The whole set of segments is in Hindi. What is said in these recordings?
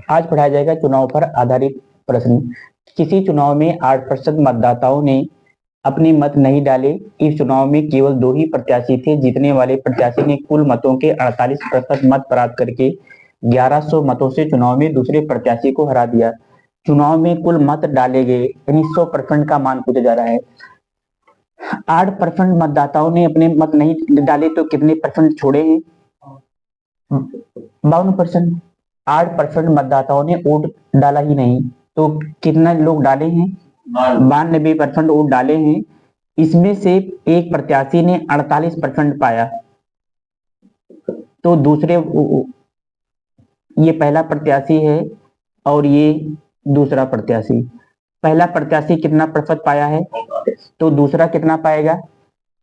आज पढ़ाया जाएगा चुनाव पर आधारित प्रश्न। किसी चुनाव में 8% मतदाताओं ने अपने मत नहीं डाले। इस चुनाव में केवल 2 ही प्रत्याशी थे। जीतने वाले प्रत्याशी ने कुल मतों के 48% मत प्राप्त करके 1100 मतों से चुनाव में दूसरे प्रत्याशी को हरा दिया। चुनाव में कुल मत डाले गए, यानी 100% का मान पूछा जा रहा है। 8% मतदाताओं ने अपने मत नहीं डाले तो कितने परसेंट छोड़े हैं? 52%। 8% मतदाताओं ने वोट डाला ही नहीं, तो कितना लोग डाले हैं? 92% वोट डाले हैं। इसमें से एक प्रत्याशी ने 48% पाया, तो दूसरे, ये पहला प्रत्याशी है और ये दूसरा प्रत्याशी। पहला प्रत्याशी कितना प्रतिशत पाया है, तो दूसरा कितना पाएगा?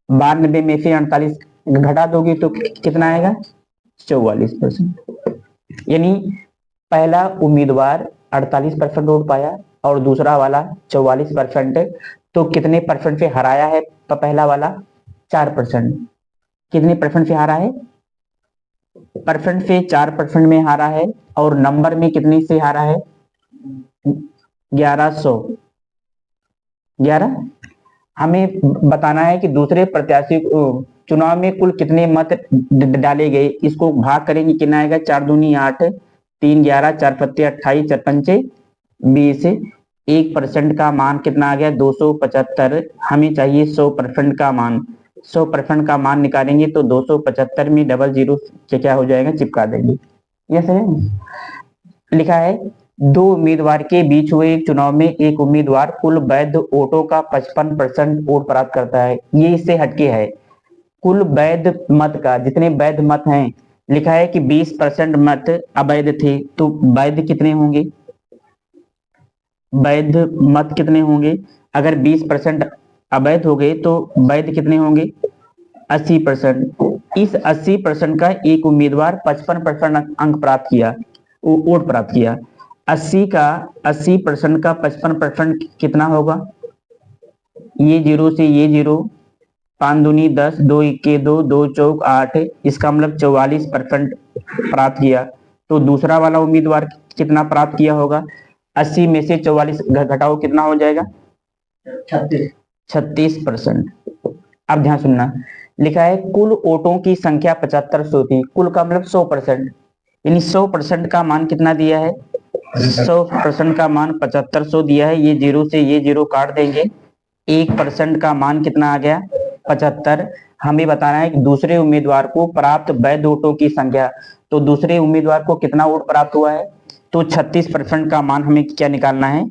92 में से 48 घटा दोगे तो कितना आएगा? 44%। यानी पहला उम्मीदवार 48% वोट पाया और दूसरा वाला 44%। तो कितने परसेंट से हराया है पहला वाला? 4%। कितने परसेंट से हारा है? परसेंट से 4% में हारा है। और नंबर में कितने से हारा है? 1100। 11। हमें बताना है कि दूसरे प्रत्याशी को चुनाव में कुल कितने मत डाले गए। इसको भाग करेंगे, कितना आएगा? 4 दूनी 8, 3 11, 4 पत्ते 28, 4 पंचे 20। 1% का मान कितना आ गया? 275। हमें चाहिए 100% का मान। 100% का मान निकालेंगे तो 275 में डबल जीरो क्या हो जाएगा? चिपका देंगे। यह सही है। लिखा है, 2 उम्मीदवार के बीच हुए एक चुनाव में एक उम्मीदवार कुल वैध वोटों का 55% वोट प्राप्त करता है। ये इससे हटके है। कुल वैध मत का, जितने वैध मत हैं, लिखा है कि 20% मत अवैध थे, तो वैध कितने होंगे? वैध मत कितने होंगे? अगर 20% अवैध हो गए तो वैध कितने होंगे? 80%। इस 80% का एक उम्मीदवार 55% अंक प्राप्त किया, वोट प्राप्त किया। 80% का 55% कितना होगा? ये जीरो से ये जीरो, 5 दूनी 10, 2 इक्के 2, 2 चौक 8। इसका मतलब 44% प्राप्त किया। तो दूसरा वाला उम्मीदवार कितना प्राप्त किया होगा? 80 में से 44 घटाओ, कितना हो जाएगा? 36%। अब ध्यान सुनना, लिखा है कुल वोटों की संख्या 7500 थी। कुल का मतलब 100%, यानी 100% का मान कितना दिया है? 100% का मान 7500 दिया है। ये जीरो से ये जीरो काट देंगे। 1% का मान कितना आ गया? 75। हमें बताना है कि दूसरे उम्मीदवार को प्राप्त वैध वोटों की संख्या। तो दूसरे उम्मीदवार को कितना वोट प्राप्त हुआ है? तो 36% का मान हमें क्या निकालना है?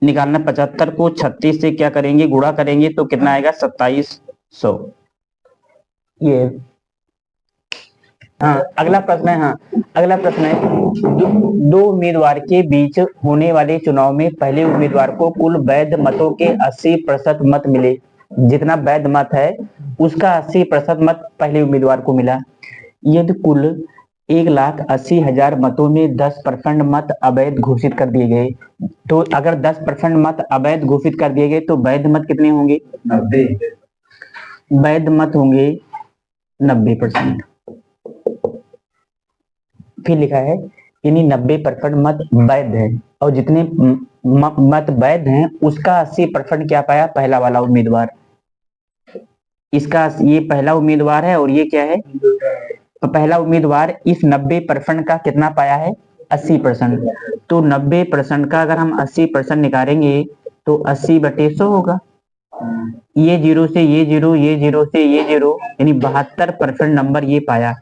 निकालना 75 को 36 से क्या करेंगे? गुणा करेंगे तो कितना आएगा? 2700। ये हाँ, अगला प्रश्न है। हाँ, अगला प्रश्न है, दो उम्मीदवार के बीच होने वाले चुनाव में पहले उम्मीदवार को कुल वैध मतों के 80% मत मिले। जितना वैध मत है उसका 80% मत पहले उम्मीदवार को मिला। यदि कुल 1,80,000 मतों में 10% मत अवैध घोषित कर दिए गए, तो अगर 10% मत अवैध घोषित कर दिए गए तो वैध मत कितने होंगे? 90। वैध मत होंगे 90%। फिर लिखा है, यानी 90% मत वैध है और जितने मत वैध हैं उसका 80% क्या पाया? पहला वाला उम्मीदवार। इसका ये पहला उम्मीदवार है और ये क्या है? तो पहला उम्मीदवार इस 90% का कितना पाया है? 80%। तो 90% का अगर हम 80% निकालेंगे तो 80/100 होगा। ये जीरो से ये जीरो, ये जीरो से ये जीरो, यानी 72% नंबर ये पाया।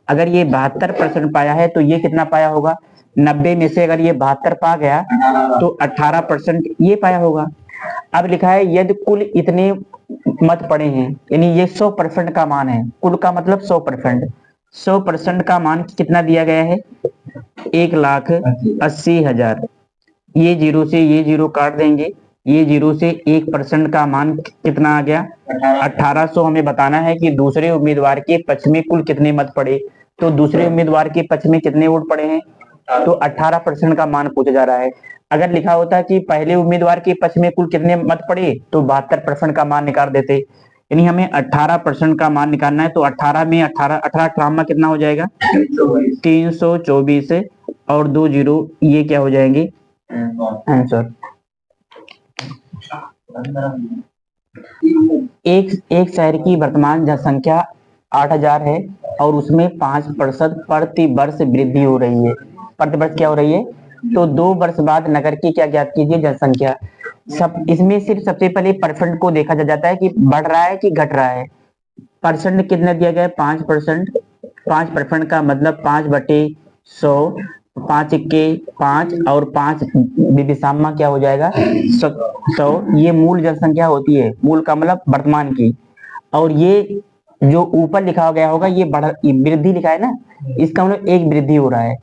अगर ये 72% पाया है तो ये कितना पाया होगा? 90 में से अगर ये 72 पा गया तो 18% ये पाया होगा। अब लिखा है यदि कुल इतने मत पड़े हैं, यानी ये 100% का मान है। कुल का मतलब 100%। 100% का मान कितना दिया गया है? 1,80,000। ये जीरो से ये जीरो काट देंगे। ये जीरो से 1% का मान कितना आ गया? 1800। हमें बताना है कि दूसरे उम्मीदवार के पक्ष में कुल कितने मत पड़े। तो दूसरे उम्मीदवार के पक्ष में कितने वोट पड़े हैं? तो 18% का मान पूछा जा रहा है। अगर लिखा होता कि पहले उम्मीदवार के पक्ष में कुल कितने मत पड़े तो 72% का मान निकाल देते। यानी हमें 18% का मान निकालना है। तो 18 में 18 18 कितना हो जाएगा? 324। और 2 जीरो, ये क्या हो जाएंगे आंसर। एक शहर की वर्तमान जनसंख्या 8000 है और उसमें 5% प्रति वर्ष वृद्धि हो रही है। प्रति वर्ष क्या हो रही है? तो 2 वर्ष बाद नगर की क्या ज्ञात कीजिए जनसंख्या। सब इसमें सिर्फ सबसे पहले परसेंट को देखा जाता है कि बढ़ रहा है कि घट रहा है। परसेंट कितना दिया गया है? 5%। 5% का मतलब 5/100, 5 × 5 और 5 विदिशामा क्या हो जाएगा 100। ये मूल जनसंख्या होती है, मूल का मतलब वर्तमान की। और ये जो ऊपर लिखा गया होगा ये वृद्धि लिखा है ना, इसका मतलब एक वृद्धि हो रहा है।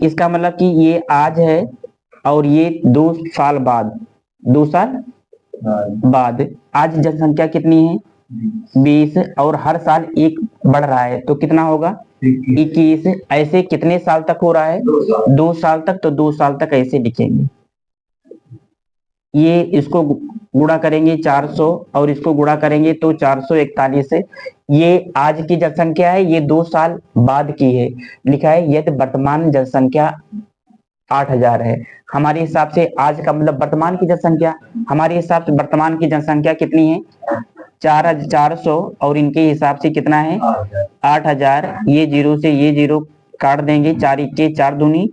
इसका मतलब कि ये आज है और ये 2 साल बाद, 2 साल बाद आज जनसंख्या कितनी है 20 और हर साल एक बढ़ रहा है तो कितना होगा 21। ऐसे कितने साल तक हो रहा है 2 साल तक, तो 2 साल तक ऐसे लिखेंगे। ये इसको गुणा करेंगे 400 और इसको गुणा करेंगे तो 441 है। ये आज की जनसंख्या है, ये 2 साल बाद की है। लिखा है यदि वर्तमान जनसंख्या 8000 है। हमारे हिसाब से आज का मतलब वर्तमान की जनसंख्या, हमारे हिसाब से वर्तमान की जनसंख्या कितनी है 400 और इनके हिसाब से कितना है 8000। ये जीरो से ये जीरो काट देंगे, 4 × 4 =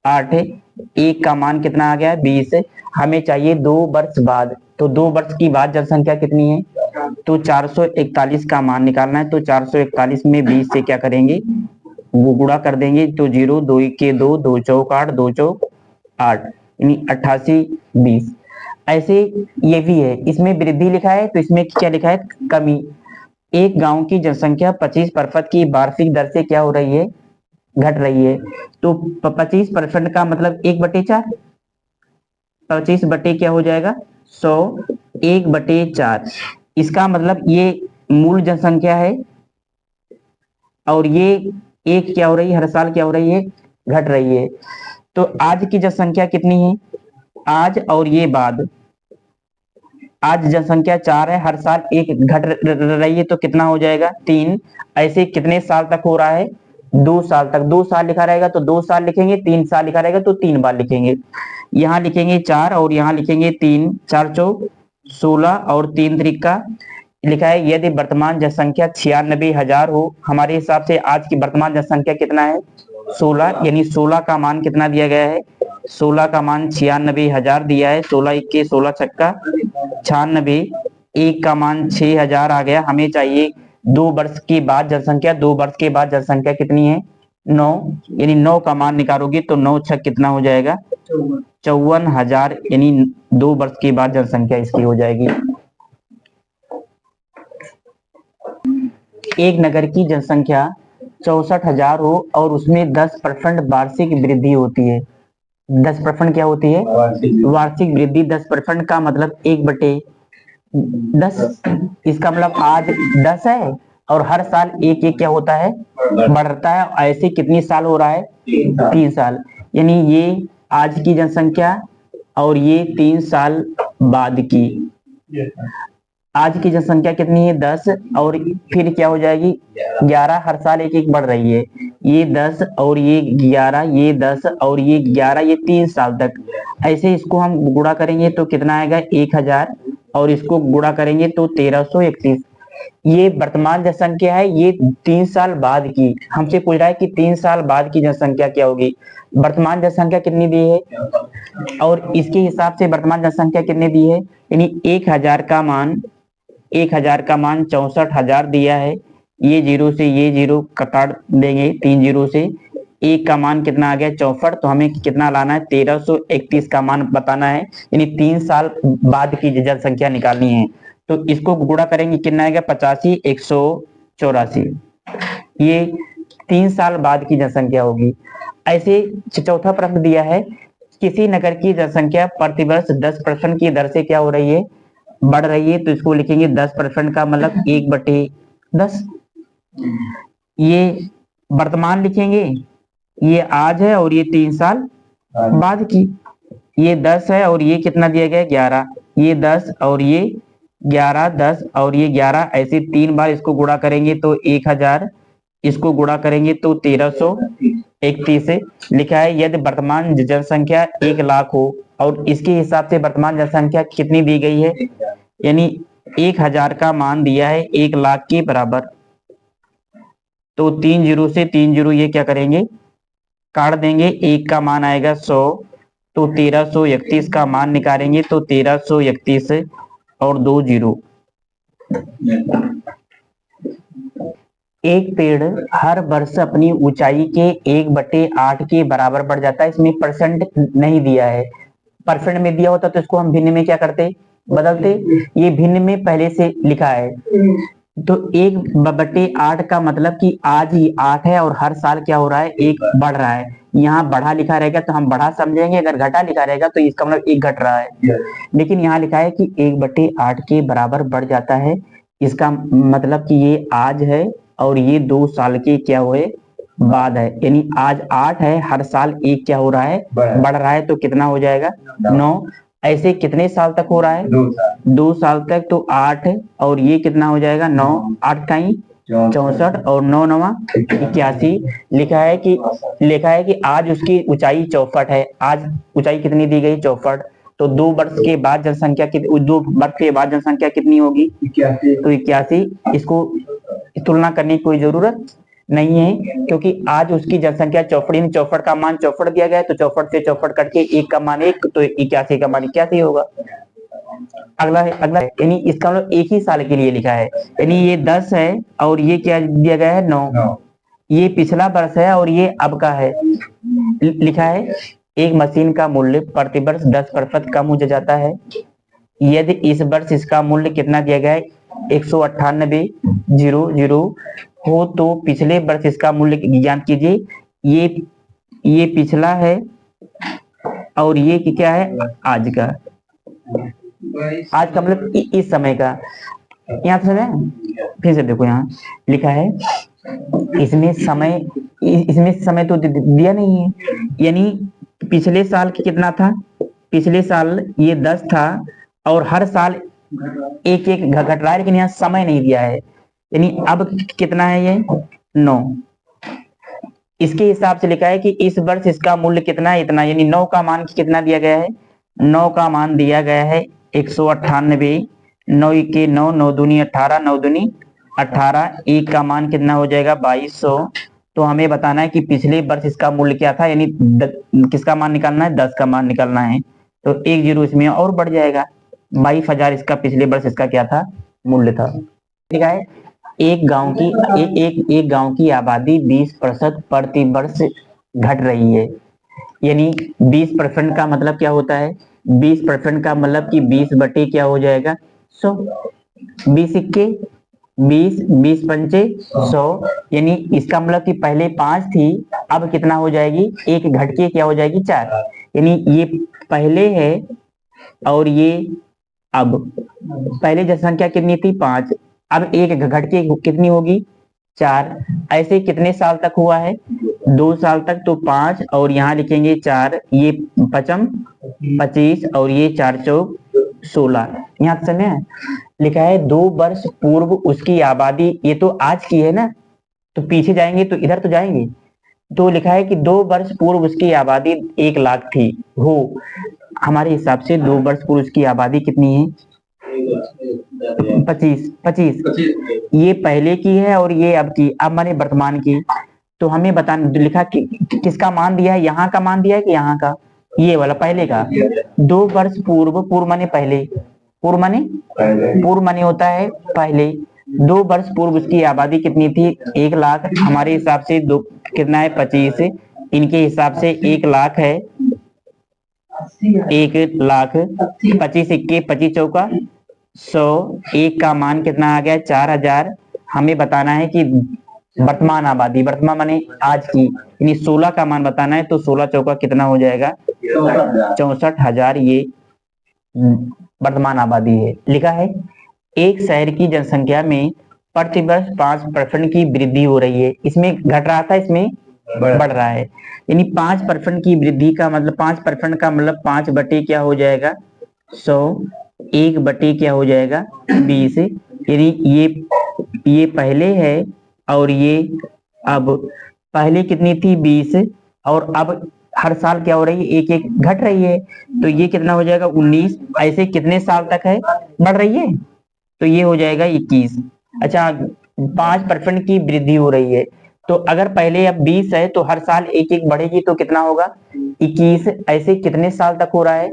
8, एक का मान कितना आ गया 20। हमें चाहिए 2 वर्ष बाद, तो 2 वर्ष की बाद जनसंख्या कितनी है तो 441 का मान निकालना है। तो 441 में 20 से क्या करेंगे वो गुणा कर देंगे तो 0, 2 × 2, 2 चौक 8, 2 चौक 8 यानी 88 20। ऐसे ये भी है, इसमें वृद्धि लिखा है तो इसमें क्या लिखा है कमी। एक गांव की जनसंख्या 25% की वार्षिक दर से क्या हो रही है घट रही है। तो 25% का मतलब 1/4, 25 बटे क्या हो जाएगा 100, 1/4। इसका मतलब ये मूल जनसंख्या है और ये एक क्या हो रही है हर साल क्या हो रही है घट रही है। तो आज की जनसंख्या कितनी है आज और ये बाद, आज जनसंख्या 4 है, हर साल एक घट रही है तो कितना हो जाएगा 3। ऐसे कितने साल तक हो रहा है 2 साल तक। 2 साल लिखा रहेगा तो 2 साल लिखेंगे, 3 साल लिखा रहेगा तो 3 बार लिखेंगे। यहाँ लिखेंगे 4 और यहाँ लिखेंगे 3, 4 चौक 16 और 3 त्रिका। लिखा है यदि वर्तमान जनसंख्या 96,000 हो। हमारे हिसाब से आज की वर्तमान जनसंख्या कितना है 16, यानी 16 का मान कितना दिया गया है 16 का मान 96,000 दिया है। 16 × 16 छक्का 96, एक का मान 6000 आ गया। हमें चाहिए 2 वर्ष के बाद जनसंख्या, 2 वर्ष के बाद जनसंख्या कितनी है 9, यानी 9 का मान निकालोगे तो 9 छक कितना हो जाएगा 54,000, यानी 2 वर्ष के बाद जनसंख्या इसकी हो जाएगी। एक नगर की जनसंख्या 64,000 हो और उसमें 10% वार्षिक वृद्धि होती है। 10% क्या होती है वार्षिक वृद्धि। 10% का मतलब 1/10। इसका मतलब आज 10 है और हर साल एक एक क्या होता है बढ़ता है। ऐसे कितनी साल हो रहा है 3 साल, यानी ये आज की जनसंख्या और ये 3 साल बाद की। आज की जनसंख्या कितनी है 10 और फिर क्या हो जाएगी 11, हर साल एक एक बढ़ रही है। ये 10 और ये 11, ये 10 और ये 11, ये 3 साल तक। ऐसे इसको हम गुणा करेंगे तो कितना आएगा 1000 और इसको गुणा करेंगे तो 1331। ये वर्तमान जनसंख्या है, ये 3 साल बाद की। हमसे पूछ रहा है कि 3 साल बाद की जनसंख्या क्या होगी। वर्तमान जनसंख्या कितनी दी है और इसके हिसाब से वर्तमान जनसंख्या कितनी दी है, यानी 1000 का मान 64,000 दिया है। ये जीरो से ये जीरो काट देंगे 3 जीरो से, एक का मान कितना आ गया 64। तो हमें कितना लाना है 1331 का मान बताना है, यानी 3 साल बाद की जनसंख्या निकालनी है। तो इसको गुणा करेंगे कितना आएगा 85, 184। ये 3 साल बाद की जनसंख्या होगी। ऐसे चौथा प्रश्न दिया है किसी नगर की जनसंख्या प्रतिवर्ष 10% की दर से क्या हो रही है बढ़ रही है। तो इसको लिखेंगे 10% का मतलब 1/10। ये वर्तमान लिखेंगे, ये आज है और ये 3 साल बाद की। ये 10 है और ये कितना दिया गया 11, ये 10 और ये 11, 10 और ये 11, ऐसे 3 बार इसको गुणा करेंगे तो 1000, इसको गुणा करेंगे तो 1300, 31 लिखा है यदि वर्तमान जनसंख्या 1 लाख हो और इसके हिसाब से वर्तमान जनसंख्या कितनी दी गई है, यानी 1000 का मान दिया है 1 लाख के बराबर। तो 3 जीरो से 3 जीरो ये क्या करेंगे, काट देंगे, 1 का मान आएगा 100, तो 1331 का मान निकालेंगे तो 1331 और 2 जीरो। एक पेड़ हर वर्ष अपनी ऊंचाई के 1/8 के बराबर बढ़ जाता है। इसमें परसेंट नहीं दिया है, परसेंट में दिया होता तो इसको हम भिन्न में क्या करते, बदलते। ये भिन्न में पहले से लिखा है, तो 1/8 का मतलब कि आज ही 8 है और हर साल क्या हो रहा है, 1 बढ़ रहा है। यहाँ बढ़ा लिखा रहेगा तो हम बढ़ा समझेंगे, अगर घटा लिखा रहेगा तो इसका मतलब 1 घट रहा है। लेकिन यहाँ लिखा है कि 1/8 के बराबर बढ़ जाता है, इसका मतलब कि ये आज है और ये 2 साल के क्या हुए, बाद है। यानी आज 8 है, हर साल 1 क्या हो रहा है, बढ़ रहा है, तो कितना हो जाएगा 9। ऐसे कितने साल तक हो रहा है, 2 साल तक। तो 8 और ये कितना हो जाएगा 9, 8 का ही 64 और 9 9 81। लिखा है कि आज उसकी ऊंचाई 64 है। आज ऊंचाई कितनी दी गई, 64। तो 2 वर्ष के बाद जनसंख्या 2 वर्ष के बाद जनसंख्या कितनी होगी, 81। तो 81। इसको तुलना करने की कोई जरूरत नहीं है, क्योंकि आज उसकी जनसंख्या 64, 64 का मान 64 दिया गया है, तो 64 से 64 कट के 1 का मान 1, तो 81 का मान 81 होगा। अगला है, यानी इसका मतलब 1 ही साल के लिए लिखा है, यानी ये 10 है और ये क्या दिया गया है 9। ये पिछला वर्ष है और ये अब का है। लिखा है एक मशीन का मूल्य प्रति वर्ष 10% कम हो जाता है, यदि इस वर्ष इसका मूल्य कितना दिया गया है, 198,000 हो, तो पिछले वर्ष इसका मूल्य ज्ञात कीजिए। ये पिछला है और ये क्या है, आज का। आज का मतलब इस समय का। यहाँ समय फिर से देखो, यहाँ लिखा है इसमें समय तो दिया नहीं है, यानी पिछले साल कितना था, पिछले साल ये 10 था और हर साल 1 घट रहा है, लेकिन यहाँ समय नहीं दिया है। यानी अब कितना है ये 9। इसके हिसाब से लिखा है कि इस वर्ष इसका मूल्य कितना है, इतना। यानी 9 का मान कितना दिया गया है, 9 का मान दिया गया है 198। 9 के 9, 9 दूनी 18, 9 दूनी 18। 1 का मान कितना हो जाएगा 2200। तो हमें बताना है कि पिछले वर्ष इसका मूल्य क्या था, यानी किसका मान निकालना है, 10 का मान निकालना है। तो 1 जीरो इसमें और बढ़ जाएगा, 22,000 इसका पिछले वर्ष इसका क्या था, मूल्य था। ठीक है, एक गांव की आबादी 20% प्रति वर्ष घट रही है। यानी 20% का मतलब क्या होता है, 20% का मतलब कि 20 बटे क्या हो जाएगा 100। 20 इक्के 20, 20 पंचे 100। यानी इसका मतलब कि पहले 5 थी, अब कितना हो जाएगी, 1 घट के क्या हो जाएगी 4। यानी ये पहले है और ये अब। पहले जनसंख्या कितनी थी 5, अब 1 घट के कितनी होगी 4। ऐसे कितने साल तक हुआ है, 2 साल तक। तो 5 और यहाँ लिखेंगे 4, ये 5 25 और ये 4 चौक 16। यहाँ समय है लिखा है 2 वर्ष पूर्व उसकी आबादी, ये तो आज की है ना, तो पीछे जाएंगे तो इधर तो जाएंगे। तो लिखा है कि 2 वर्ष पूर्व उसकी आबादी 1 लाख थी हो। हमारे हिसाब से 2 वर्ष पूर्व उसकी आबादी कितनी है, 25। ये पहले की है और ये अब की, अब माने वर्तमान की। तो हमें बताना लिखा कि किसका मान दिया है, यहाँ का मान दिया है कि यहाँ का, ये वाला पहले का। 2 वर्ष पूर्व, पूर्व माने पहले, पूर्व माने होता है पहले। 2 वर्ष पूर्व उसकी आबादी कितनी थी, 1 लाख। हमारे हिसाब से दो कितना है 25, इनके हिसाब से 1 लाख है, 1 लाख। 25 इक्के 25 चौका 100। 1 का मान कितना आ गया 4000। हमें बताना है कि वर्तमान आबादी, वर्तमान माने आज की, यानी 16 का मान बताना है। तो 16 चौका कितना हो जाएगा 64,000, ये वर्तमान आबादी है। लिखा है एक शहर की जनसंख्या में प्रतिवर्ष 5% की वृद्धि हो रही है। इसमें घट रहा था, इसमें बढ़ रहा है। यानी 5% की वृद्धि का मतलब 5% का मतलब 5 बटे क्या हो जाएगा 100, 1 बटे क्या हो जाएगा 20। यानी ये पहले है और ये अब। पहले कितनी थी 20, और अब हर साल क्या हो रही है, एक एक घट रही है, तो ये कितना हो जाएगा 19। ऐसे कितने साल तक है, बढ़ रही है, तो ये हो जाएगा 21। अच्छा, 5% की वृद्धि हो रही है, तो अगर पहले अब 20 है तो हर साल एक एक बढ़ेगी तो कितना होगा 21। ऐसे कितने साल तक हो रहा है,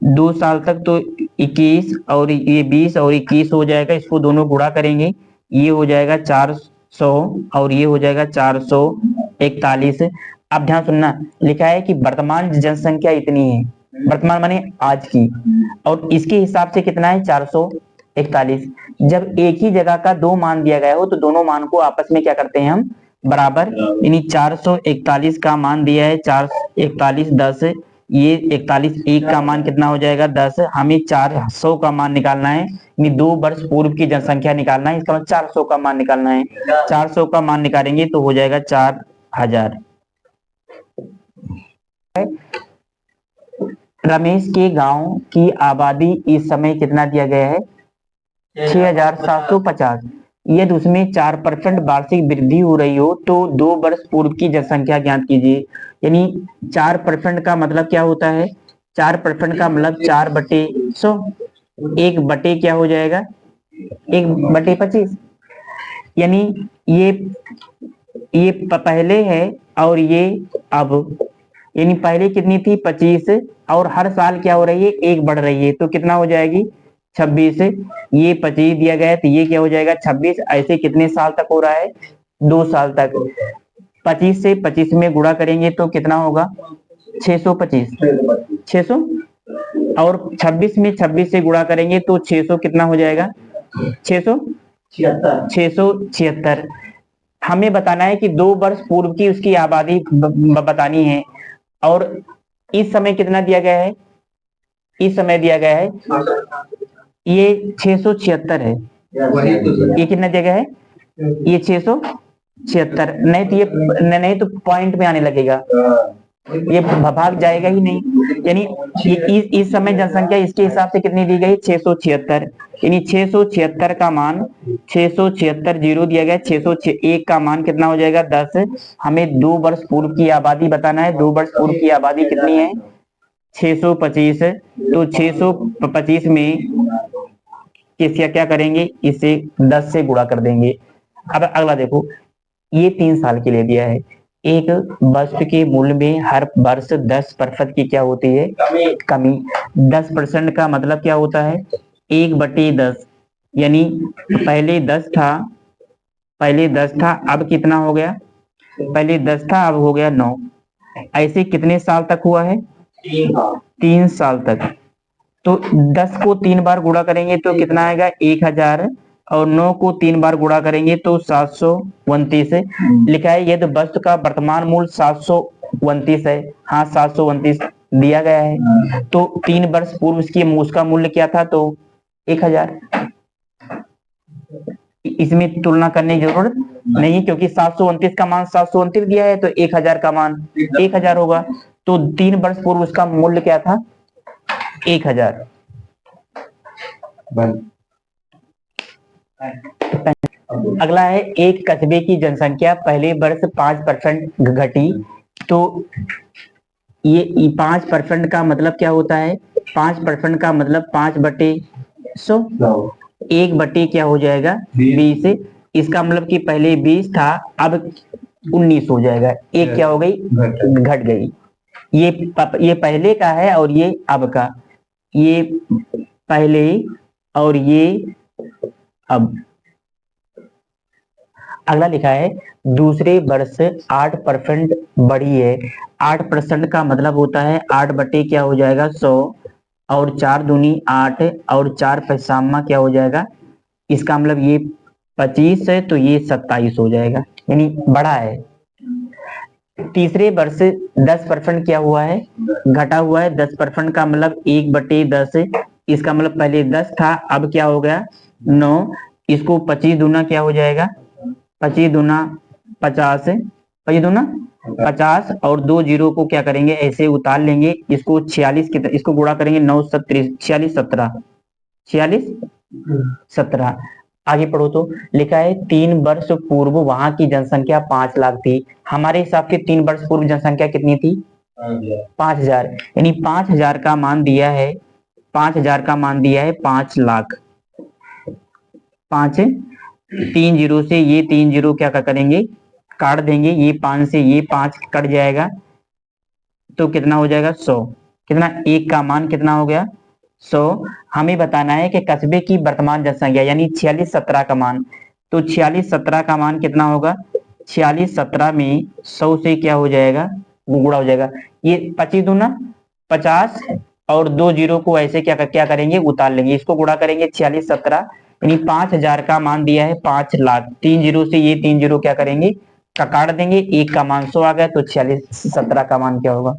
2 साल तक, तो 21 और ये 20 और 21 हो जाएगा, इसको दोनों गुणा करेंगे, ये हो जाएगा 400 और ये हो जाएगा 441। अब ध्यान सुनना, लिखा है कि वर्तमान जनसंख्या इतनी है, वर्तमान माने आज की, और इसके हिसाब से कितना है 441। जब एक ही जगह का दो मान दिया गया हो तो दोनों मान को आपस में क्या करते हैं हम, बराबर, यानी 441 का मान दिया है 441 10, ये 41 एक का मान कितना हो जाएगा 10, हमें 400 का मान निकालना है, यानी 2 वर्ष पूर्व की जनसंख्या निकालना है, इसका मतलब 400 का मान निकालना है, 400 का मान निकालेंगे तो हो जाएगा 4000। रमेश के गांव की आबादी इस समय कितना दिया गया है, 6750। यदि उसमें 4% वार्षिक वृद्धि हो रही हो तो 2 वर्ष पूर्व की जनसंख्या ज्ञात कीजिए। यानी 4% का मतलब क्या होता है, 4% का मतलब 4/100, 1/, क्या हो जाएगा 1/25। यानी ये पहले है और ये अब, यानी पहले कितनी थी 25, और हर साल क्या हो रही है, एक बढ़ रही है, तो कितना हो जाएगी 26। ये 25 दिया गया है तो ये क्या हो जाएगा 26। ऐसे कितने साल तक हो रहा है, 2 साल तक। 25 से 25 में गुणा करेंगे तो कितना होगा 625, 600, और 26 में 26 से गुणा करेंगे तो 600 कितना हो जाएगा 676। हमें बताना है कि 2 वर्ष पूर्व की उसकी आबादी बतानी है, और इस समय कितना दिया गया है, इस समय दिया गया है ये 676 है, ये कितना दिया गया है, ये 676। नहीं तो ये नहीं तो पॉइंट में आने लगेगा, ये भाग जाएगा ही नहीं। यानी इस समय जनसंख्या इसके हिसाब से कितनी दी गई 676, यानी 676 का मान 676 जीरो दिया गया, 601 का मान कितना हो जाएगा 10। हमें 2 वर्ष पूर्व की आबादी बताना है, 2 वर्ष पूर्व की आबादी कितनी है 625, तो 625 में किसका क्या करेंगे, इसे 10 से गुणा कर देंगे। अब अगला देखो, ये 3 साल के लिए दिया है, एक वस्तु के मूल्य में हर वर्ष 10% की क्या होती है, कमी। 10% का मतलब क्या होता है 1/10, यानी पहले 10 था, अब कितना हो गया, पहले 10 था अब हो गया 9। ऐसे कितने साल तक हुआ है 3 साल तक। तो 10 को 3 बार गुणा करेंगे तो कितना आएगा 1000, और 9 को 3 बार गुणा करेंगे तो 729। लिखा है यदि वस्तु का वर्तमान मूल्य 729 है, हाँ 729 दिया गया है, तो 3 वर्ष पूर्व उसका मूल्य क्या था, तो 1000। इसमें तुलना करने की जरूरत नहीं, क्योंकि 729 का मान 729 दिया है तो 1000 का मान 1000 होगा, तो 3 वर्ष पूर्व उसका मूल्य क्या था 1000। अगला है, एक कस्बे की जनसंख्या पहले वर्ष 5% घटी, तो ये 5% का मतलब क्या होता है, 5% का मतलब 5/100, 1/, क्या हो जाएगा 20। इसका मतलब कि पहले 20 था अब 19 हो जाएगा, एक क्या हो गई घट गई। ये पहले का है और ये अब का, ये पहले और ये अब। अगला लिखा है दूसरे वर्ष 8% बढ़ी है। 8% का मतलब होता है 8/, क्या हो जाएगा 100, और 4 दूनी 8 और 4 पैसामा क्या हो जाएगा, इसका मतलब ये 25 है तो ये 27 हो जाएगा, यानी बढ़ा है। तीसरे वर्ष 10% क्या हुआ है, घटा हुआ है। 10% का मतलब 1/10, इसका मतलब पहले 10 था अब क्या हो गया 9। इसको 25 दूना क्या हो जाएगा, 25 दूना 50, 25 दूना 50, और 2 जीरो को क्या करेंगे ऐसे उतार लेंगे, इसको 46 इसको गुणा करेंगे 9 46 17, 46 17, आगे पढ़ो तो लिखा है 3 वर्ष पूर्व वहां की जनसंख्या 5 लाख थी। हमारे हिसाब से 3 वर्ष पूर्व जनसंख्या कितनी थी? 5,000। यानी 5,000 का मान दिया है, 5,000 का मान दिया है 5 लाख। 5 3 जीरो से ये 3 जीरो क्या करेंगे, काट देंगे, ये 5 से ये 5 कट जाएगा, तो कितना हो जाएगा 100। कितना, एक का मान कितना हो गया 100। हमें बताना है कि कस्बे की वर्तमान जनसंख्या यानी 4617 का मान, तो 4617 का मान कितना होगा, 4617 में 100 से क्या हो जाएगा, वो गुणा हो जाएगा, ये 25 दूना 50 और 2 जीरो को ऐसे क्या करेंगे, उतार लेंगे, इसको गुणा करेंगे 4617, यानी 5,000 का मान दिया है 5 लाख। 3 जीरो से ये 3 जीरो क्या करेंगे, काट देंगे, एक का मान 100 आ गया, तो 4617 का मान क्या होगा।